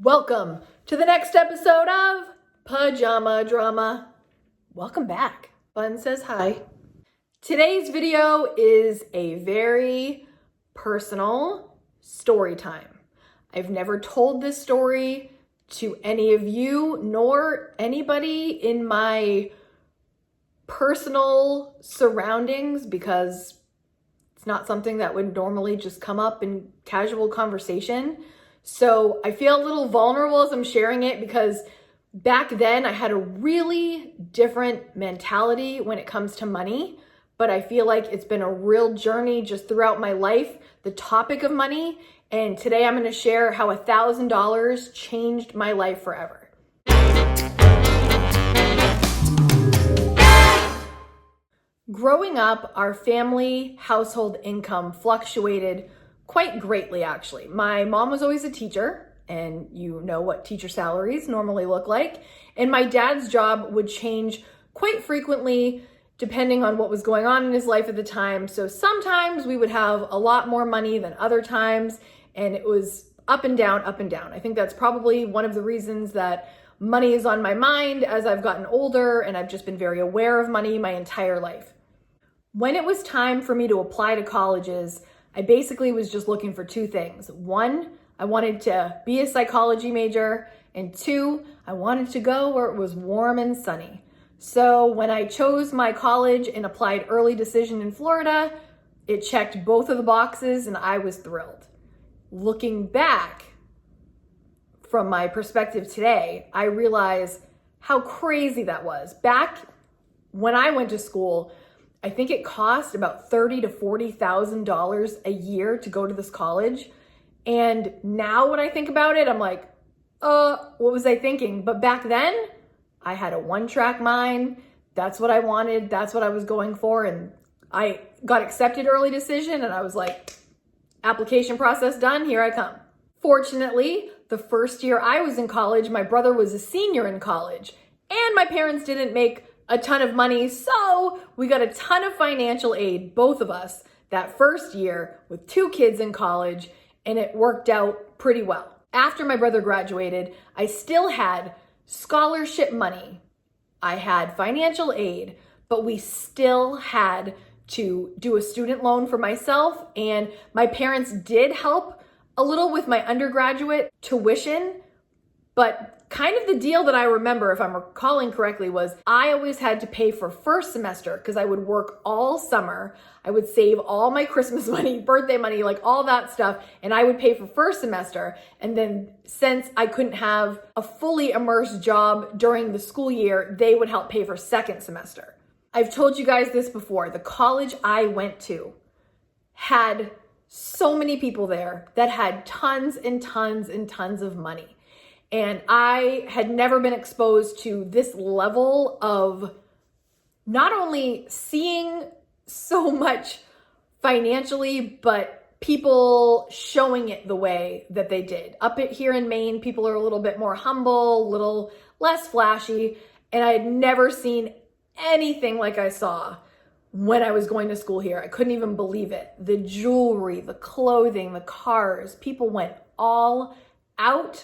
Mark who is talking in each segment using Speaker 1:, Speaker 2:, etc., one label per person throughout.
Speaker 1: Welcome to the next episode of Pajama Drama. Welcome back. Bun says hi. Today's video is a very personal story time. I've never told this story to any of you nor anybody in my personal surroundings because it's not something that would normally just come up in casual conversation. So I feel a little vulnerable as I'm sharing it because back then I had a really different mentality when it comes to money, but I feel like it's been a real journey just throughout my life, the topic of money. And today I'm going to share how $1,000 changed my life forever. Growing up, our family household income fluctuated quite greatly, actually. My mom was always a teacher, and you know what teacher salaries normally look like. And my dad's job would change quite frequently depending on what was going on in his life at the time. So sometimes we would have a lot more money than other times, and it was up and down, up and down. I think that's probably one of the reasons that money is on my mind as I've gotten older, and I've just been very aware of money my entire life. When it was time for me to apply to colleges, I basically was just looking for two things. One, I wanted to be a psychology major, and two, I wanted to go where it was warm and sunny. So when I chose my college and applied early decision in Florida, it checked both of the boxes and I was thrilled. Looking back from my perspective today, I realize how crazy that was. Back when I went to school, I think it cost about $30,000 to $40,000 a year to go to this college. And now when I think about it, I'm like, what was I thinking? But back then, I had a one-track mind. That's what I wanted. That's what I was going for. And I got accepted early decision and I was like, application process done, here I come. Fortunately, the first year I was in college, my brother was a senior in college and my parents didn't make a ton of money, so we got a ton of financial aid, both of us, that first year with two kids in college, and it worked out pretty well. After my brother graduated, I still had scholarship money. I had financial aid, but we still had to do a student loan for myself, and my parents did help a little with my undergraduate tuition, but kind of the deal that I remember, if I'm recalling correctly, was I always had to pay for first semester because I would work all summer. I would save all my Christmas money, birthday money, like all that stuff, and I would pay for first semester. And then since I couldn't have a fully immersed job during the school year, they would help pay for second semester. I've told you guys this before. The college I went to had so many people there that had tons and tons and tons of money. And I had never been exposed to this level of not only seeing so much financially, but people showing it the way that they did. Up here in Maine, people are a little bit more humble, a little less flashy, and I had never seen anything like I saw when I was going to school here. I couldn't even believe it. The jewelry, the clothing, the cars, people went all out.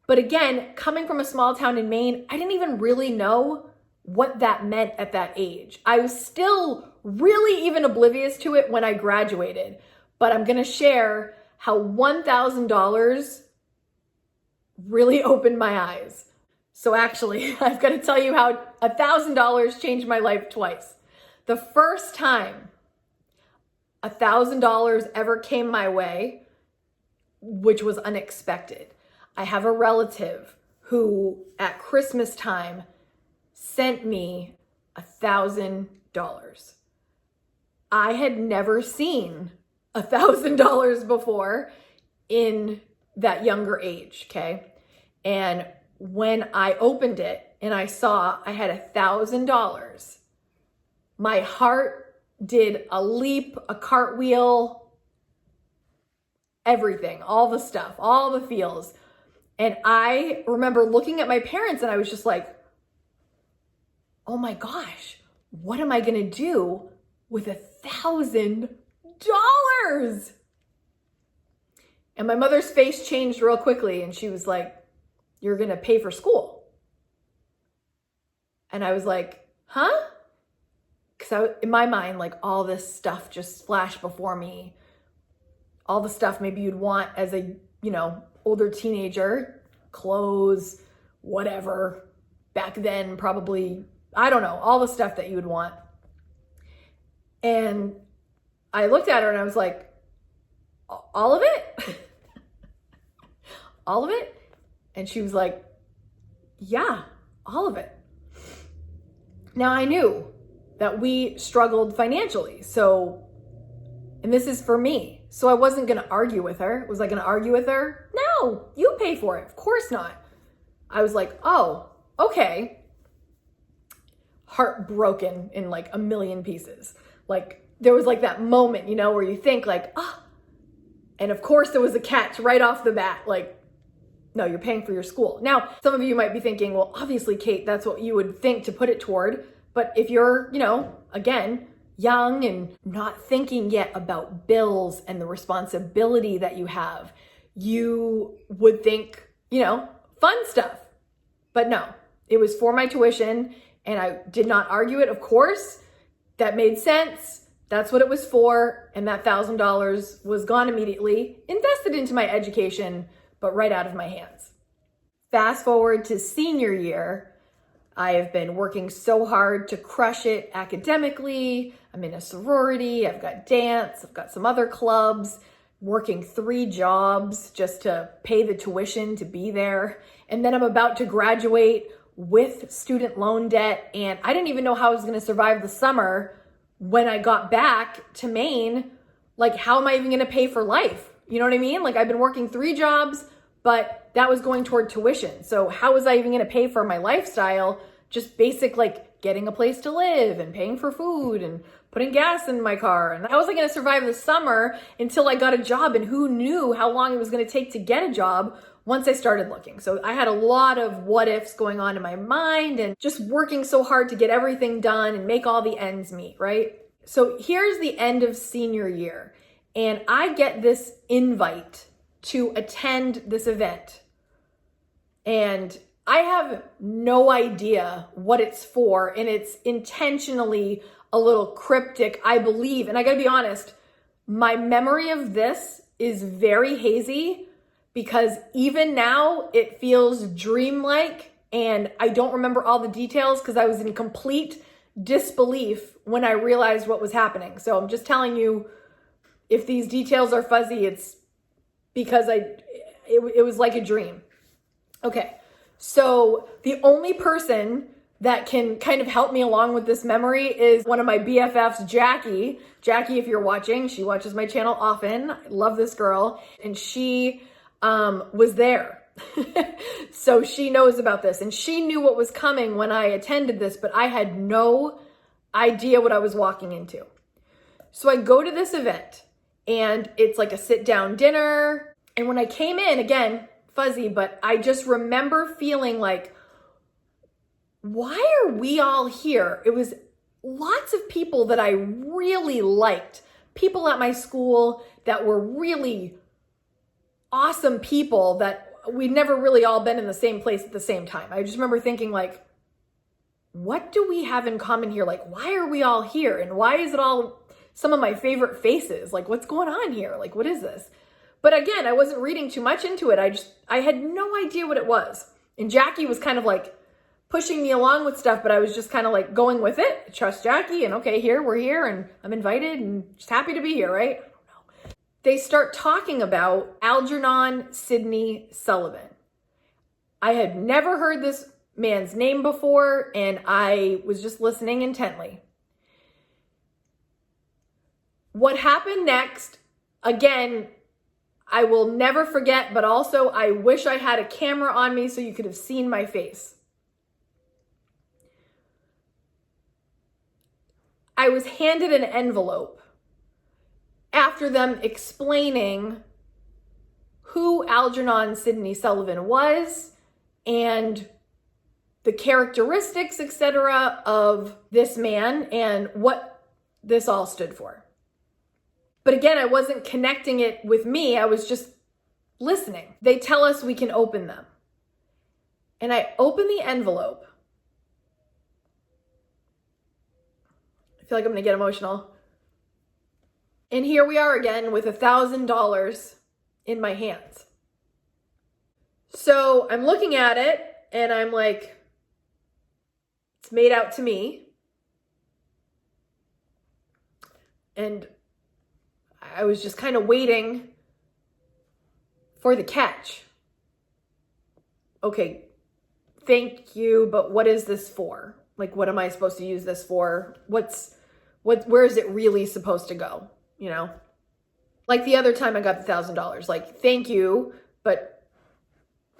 Speaker 1: But again, coming from a small town in Maine, I didn't even really know what that meant at that age. I was still really even oblivious to it when I graduated. But I'm gonna share how $1,000 really opened my eyes. So actually, I've got to tell you how $1,000 changed my life twice. The first time $1,000 ever came my way, which was unexpected. I have a relative who at Christmas time sent me $1,000. I had never seen $1,000 before in that younger age, okay? And when I opened it and I saw I had $1,000, my heart did a leap, a cartwheel, everything, all the stuff, all the feels. And I remember looking at my parents and I was just like, oh my gosh, what am I gonna do with $1,000? And my mother's face changed real quickly and she was like, you're going to pay for school. And I was like, huh? Because in my mind, like all this stuff just flashed before me. All the stuff maybe you'd want as a, older teenager, clothes, whatever. Back then, probably, I don't know, all the stuff that you would want. And I looked at her and I was like, all of it? All of it? And she was like, yeah, all of it. Now I knew that we struggled financially. So, and this is for me. So I wasn't going to argue with her. Was I going to argue with her? No, you pay for it. Of course not. I was like, oh, okay. Heartbroken in like a million pieces. Like there was like that moment, where you think like, ah, and of course there was a catch right off the bat. Like, no, you're paying for your school. Now, some of you might be thinking, well, obviously, Kate, that's what you would think to put it toward. But if you're, again, young and not thinking yet about bills and the responsibility that you have, you would think, fun stuff. But no, it was for my tuition and I did not argue it. Of course, that made sense. That's what it was for. And that $1,000 was gone immediately, invested into my education, but right out of my hands. Fast forward to senior year, I have been working so hard to crush it academically. I'm in a sorority, I've got dance, I've got some other clubs, working 3 jobs just to pay the tuition to be there. And then I'm about to graduate with student loan debt. And I didn't even know how I was gonna survive the summer when I got back to Maine. Like, how am I even gonna pay for life? You know what I mean? Like I've been working 3 jobs, but that was going toward tuition. So how was I even going to pay for my lifestyle? Just basic, like getting a place to live and paying for food and putting gas in my car. And how was I going to survive the summer until I got a job? And who knew how long it was going to take to get a job once I started looking? So I had a lot of what ifs going on in my mind and just working so hard to get everything done and make all the ends meet, right? So here's the end of senior year. And I get this invite to attend this event. And I have no idea what it's for. And it's intentionally a little cryptic, I believe. And I gotta be honest, my memory of this is very hazy because even now it feels dreamlike. And I don't remember all the details because I was in complete disbelief when I realized what was happening. So I'm just telling you, if these details are fuzzy, it's because it was like a dream. Okay, so the only person that can kind of help me along with this memory is one of my BFFs, Jackie. Jackie, if you're watching, she watches my channel often. I love this girl. And she was there. So she knows about this. And she knew what was coming when I attended this, but I had no idea what I was walking into. So I go to this event. And it's like a sit-down dinner. And when I came in, again, fuzzy, but I just remember feeling like, why are we all here? It was lots of people that I really liked. People at my school that were really awesome people that we'd never really all been in the same place at the same time. I just remember thinking like, what do we have in common here? Like, why are we all here? And why is it all some of my favorite faces? Like, what's going on here? Like, what is this? But again, I wasn't reading too much into it. I had no idea what it was. And Jackie was kind of like pushing me along with stuff, but I was just kind of like going with it. I trust Jackie and okay, we're here and I'm invited and just happy to be here, right? I don't know. They start talking about Algernon Sidney Sullivan. I had never heard this man's name before and I was just listening intently. What happened next, again, I will never forget, but also I wish I had a camera on me so you could have seen my face. I was handed an envelope after them explaining who Algernon Sidney Sullivan was and the characteristics, etc., of this man and what this all stood for. But again, I wasn't connecting it with me. I was just listening. They tell us we can open them. And I open the envelope. I feel like I'm gonna get emotional. And here we are again with $1,000 in my hands. So I'm looking at it and I'm like, it's made out to me. And I was just kind of waiting for the catch. Okay, thank you, but what is this for? Like, what am I supposed to use this for? Where is it really supposed to go? You know, like the other time I got the $1,000, like, thank you, but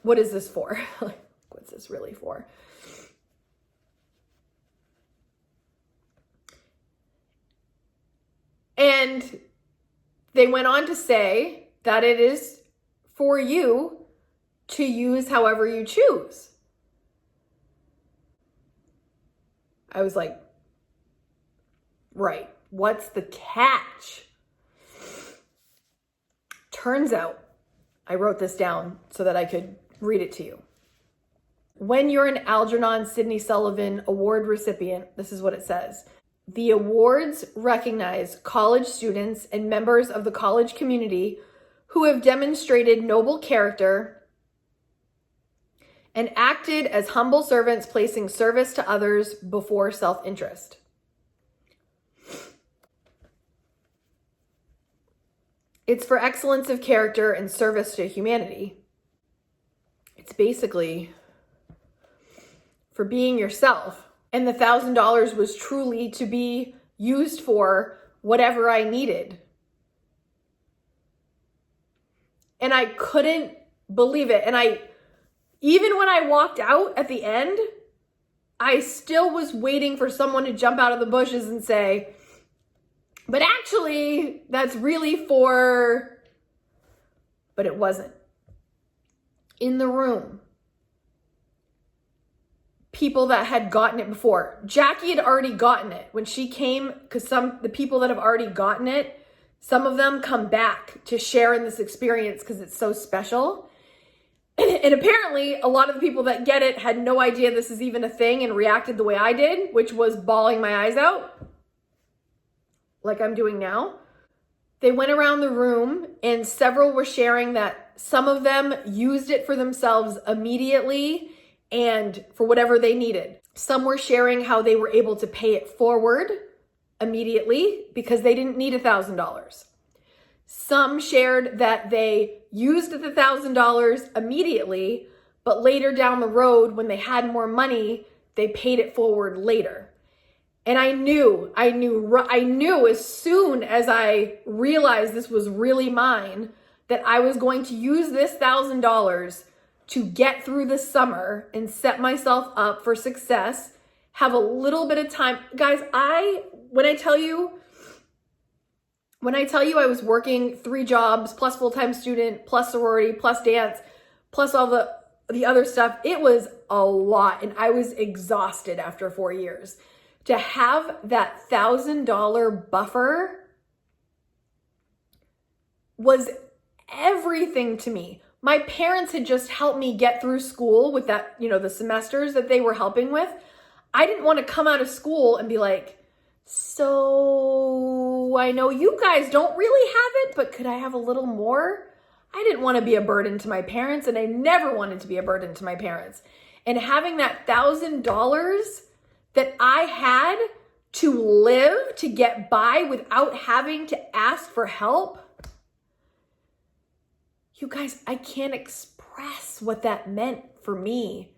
Speaker 1: what is this for? Like, what's this really for? And they went on to say that it is for you to use however you choose. I was like, right, what's the catch? Turns out, I wrote this down so that I could read it to you. When you're an Algernon Sidney Sullivan Award recipient, this is what it says. The awards recognize college students and members of the college community who have demonstrated noble character and acted as humble servants, placing service to others before self-interest. It's for excellence of character and service to humanity. It's basically for being yourself. And the $1,000 was truly to be used for whatever I needed. And I couldn't believe it. And even when I walked out at the end, I still was waiting for someone to jump out of the bushes and say, but actually, that's really for, but it wasn't. In the room, people that had gotten it before. Jackie had already gotten it when she came, because the people that have already gotten it, some of them come back to share in this experience because it's so special. And apparently a lot of the people that get it had no idea this is even a thing and reacted the way I did, which was bawling my eyes out, like I'm doing now. They went around the room and several were sharing that some of them used it for themselves immediately and for whatever they needed. Some were sharing how they were able to pay it forward immediately because they didn't need $1,000. Some shared that they used the $1,000 immediately, but later down the road when they had more money, they paid it forward later. And I knew as soon as I realized this was really mine, that I was going to use this $1,000 to get through the summer and set myself up for success, have a little bit of time. Guys, when I tell you I was working 3 jobs, plus full-time student, plus sorority, plus dance, plus all the other stuff, it was a lot. And I was exhausted after 4 years. To have that $1,000 buffer was everything to me. My parents had just helped me get through school with that, the semesters that they were helping with. I didn't want to come out of school and be like, so I know you guys don't really have it, but could I have a little more? I didn't want to be a burden to my parents, and I never wanted to be a burden to my parents. And having that $1,000 that I had to live, to get by without having to ask for help, you guys, I can't express what that meant for me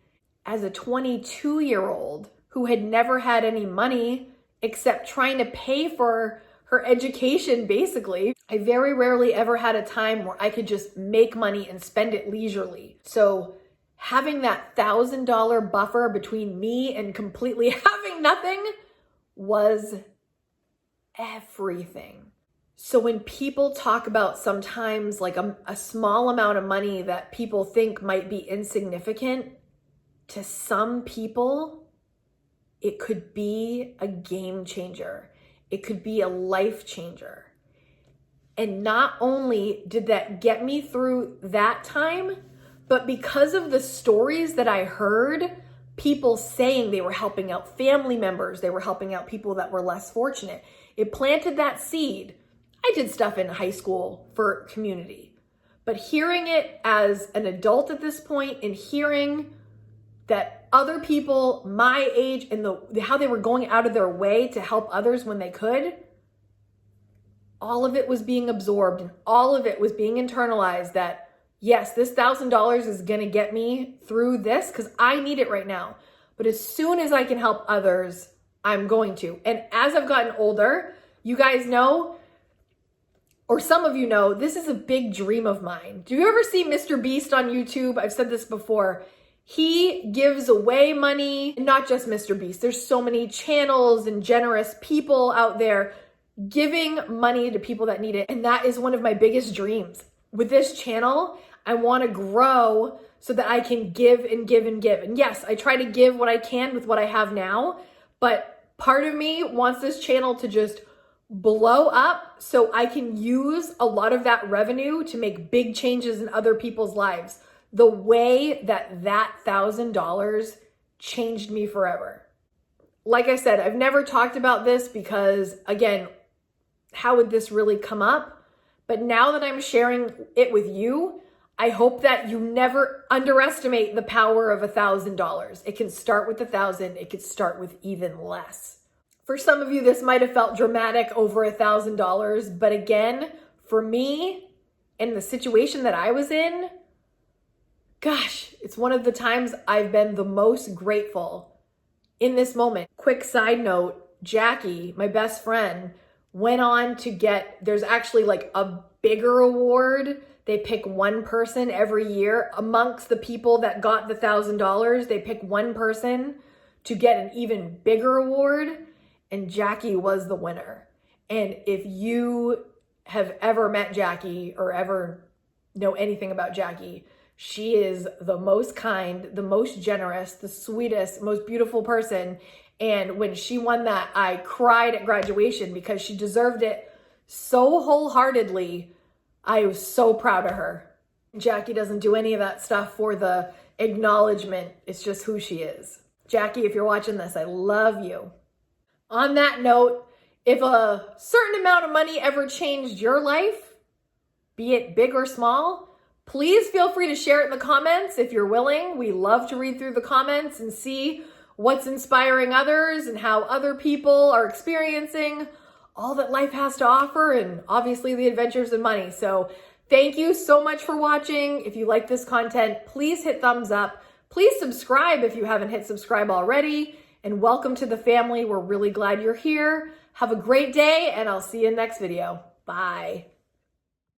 Speaker 1: as a 22-year-old who had never had any money except trying to pay for her education, basically. I very rarely ever had a time where I could just make money and spend it leisurely. So having that $1,000 buffer between me and completely having nothing was everything. So when people talk about sometimes like a small amount of money that people think might be insignificant, to some people, it could be a game changer. It could be a life changer. And not only did that get me through that time, But because of the stories that I heard, people saying they were helping out family members, they were helping out people that were less fortunate, it planted that seed. I did stuff in high school for community, but hearing it as an adult at this point and hearing that other people my age and how they were going out of their way to help others when they could, all of it was being absorbed and all of it was being internalized that, yes, this $1,000 is going to get me through this because I need it right now. But as soon as I can help others, I'm going to. And as I've gotten older, you guys know, or some of you know, this is a big dream of mine. Do you ever see Mr. Beast on YouTube? I've said this before. He gives away money, not just Mr. Beast. There's so many channels and generous people out there giving money to people that need it. And that is one of my biggest dreams. With this channel, I want to grow so that I can give and give and give. And yes, I try to give what I can with what I have now, but part of me wants this channel to just blow up so I can use a lot of that revenue to make big changes in other people's lives. The way that $1,000 changed me forever. Like I said, I've never talked about this because, again, how would this really come up? But now that I'm sharing it with you, I hope that you never underestimate the power of $1,000. It can start with 1,000. It could start with even less. For some of you, this might have felt dramatic over $1,000. But again, for me, in the situation that I was in, gosh, it's one of the times I've been the most grateful in this moment. Quick side note, Jackie, my best friend, went on to get, there's actually like a bigger award. They pick one person every year amongst the people that got the $1,000. They pick one person to get an even bigger award, and Jackie was the winner. And if you have ever met Jackie or ever know anything about Jackie, she is the most kind, the most generous, the sweetest, most beautiful person. And when she won that, I cried at graduation because she deserved it so wholeheartedly. I was so proud of her. Jackie doesn't do any of that stuff for the acknowledgement. It's just who she is. Jackie, if you're watching this, I love you. On that note, if a certain amount of money ever changed your life, be it big or small, please feel free to share it in the comments if you're willing. We love to read through the comments and see what's inspiring others and how other people are experiencing all that life has to offer, and obviously the adventures of money. So thank you so much for watching. If you like this content, please hit thumbs up. Please subscribe if you haven't hit subscribe already. And welcome to the family. We're really glad you're here. Have a great day, and I'll see you in the next video. Bye.